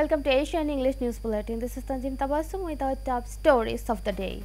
Welcome to Asian English News Bulletin. This is Tanzim Tabassum with our top stories of the day.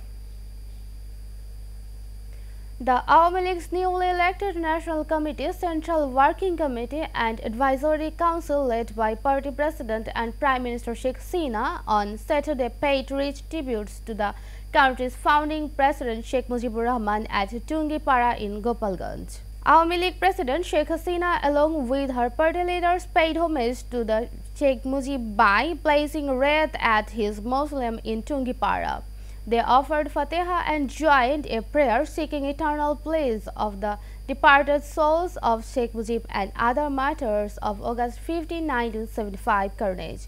The Awami League's newly elected National Committee, Central Working Committee and Advisory Council led by Party President and Prime Minister Sheikh Hasina on Saturday paid rich tributes to the country's founding President Sheikh Mujibur Rahman at Tungipara in Gopalganj. Awami League President Sheikh Hasina along with her party leaders paid homage to the Sheikh Mujib by placing wreath at his mausoleum in Tungipara. They offered Fatiha and joined a prayer seeking eternal bliss of the departed souls of Sheikh Mujib and other martyrs of August 15, 1975 carnage.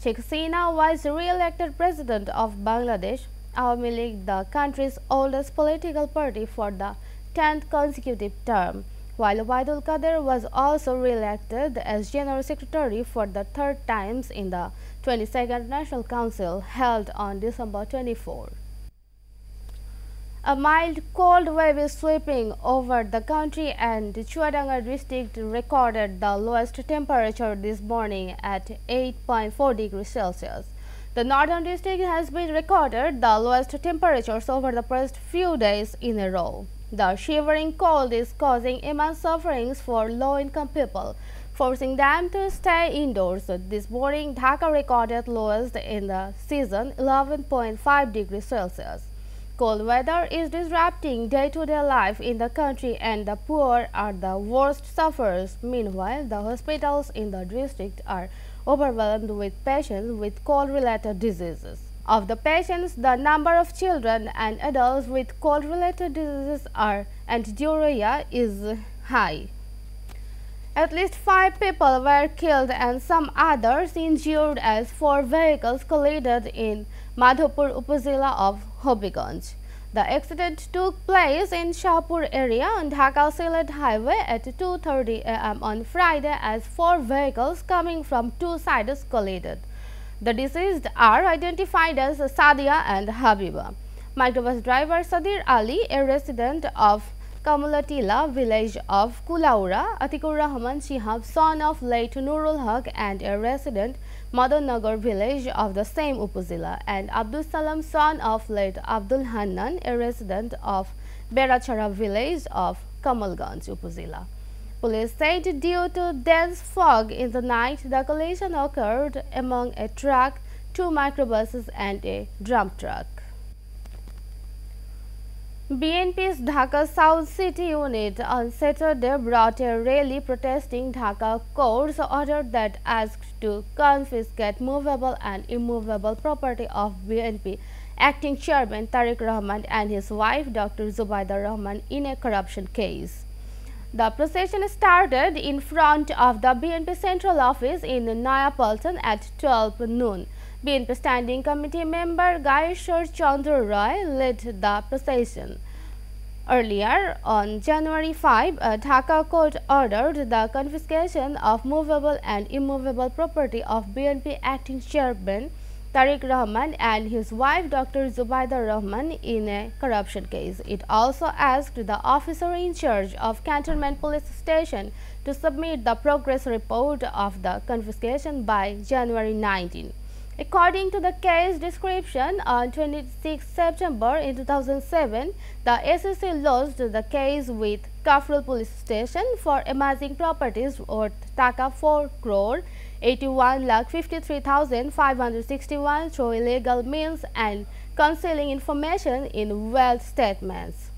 Sheikh Hasina was re-elected president of Bangladesh Awami League, the country's oldest political party, for the 10th consecutive term, while Waidul Qadir was also re-elected as General Secretary for the third time in the 22nd National Council held on December 24. A mild cold wave is sweeping over the country and Chuadanga district recorded the lowest temperature this morning at 8.4 degrees Celsius. The northern district has been recorded the lowest temperatures over the past few days in a row. The shivering cold is causing immense sufferings for low-income people, forcing them to stay indoors. This morning, Dhaka recorded lowest in the season, 11.5 degrees Celsius. Cold weather is disrupting day-to-day life in the country and the poor are the worst sufferers. Meanwhile, the hospitals in the district are overwhelmed with patients with cold-related diseases. Of the patients, the number of children and adults with cold-related diseases and diarrhea is high. At least 5 people were killed and some others injured as 4 vehicles collided in Madhopur Upazila of Hobiganj. The accident took place in Shahpur area on Dhaka-Sylhet highway at 2:30 am on Friday as 4 vehicles coming from 2 sides collided. The deceased are identified as Sadia and Habiba. Microbus driver Sadir Ali, a resident of Kamulatila village of Kulaura, Atikur Rahman Shihab, son of late Nurul Haq, and a resident Madannagar village of the same Upazila, and Abdul Salam, son of late Abdul Hannan, a resident of Berachara village of Kamalganj Upazila. Police said due to dense fog in the night, the collision occurred among a truck, 2 microbuses and a dump truck. BNP's Dhaka South City unit on Saturday brought a rally protesting Dhaka court's order that asked to confiscate movable and immovable property of BNP acting chairman Tariq Rahman and his wife Dr. Zubaida Rahman in a corruption case. The procession started in front of the BNP Central Office in Naya Paltan at 12 noon. BNP Standing Committee member Gayeshwar Chandra Roy led the procession. Earlier, on January 5, a Dhaka court ordered the confiscation of movable and immovable property of BNP acting chairman Tariq Rahman and his wife Dr. Zubaida Rahman in a corruption case. It also asked the officer in charge of Cantonment Police Station to submit the progress report of the confiscation by January 19. According to the case description, on 26 September in 2007, the SEC lost the case with Kafrul Police Station for amassing properties worth Taka 4 crore 81,53,561 through illegal means and concealing information in wealth statements.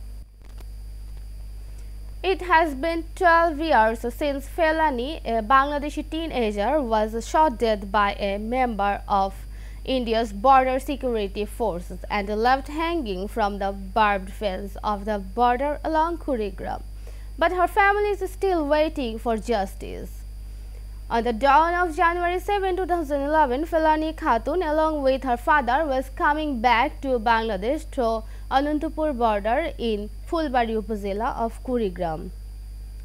It has been 12 years since Felani, a Bangladeshi teenager, was shot dead by a member of India's border security forces and left hanging from the barbed fence of the border along Kurigram. But her family is still waiting for justice. On the dawn of January 7, 2011, Felani Khatun, along with her father, was coming back to Bangladesh through Anantapur border in Fulbari Upazila of Kurigram,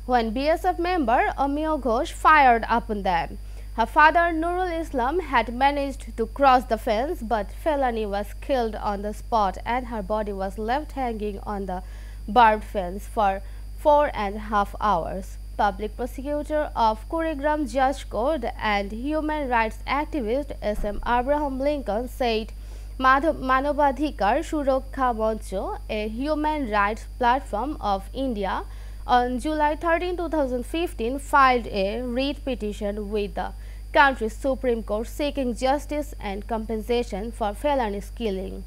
when BSF member Amio Ghosh fired upon them. Her father Nurul Islam had managed to cross the fence, but Felani was killed on the spot and her body was left hanging on the barbed fence for 4.5 hours. public prosecutor of Kurigram Judge Court and human rights activist S.M. Abraham Lincoln, said Manobadhikar Surakha Mancho, a human rights platform of India, on July 13, 2015, filed a writ petition with the country's Supreme Court seeking justice and compensation for felonious killing.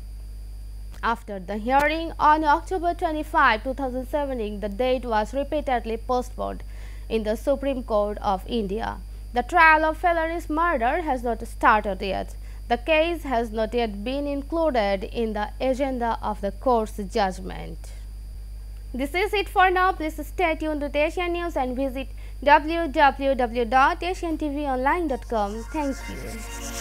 After the hearing on October 25, 2017, the date was repeatedly postponed in the Supreme Court of India. The trial of felonious murder has not started yet. The case has not yet been included in the agenda of the court's judgment. This is it for now. Please stay tuned with Asian News and visit www.asiantvonline.com. Thank you.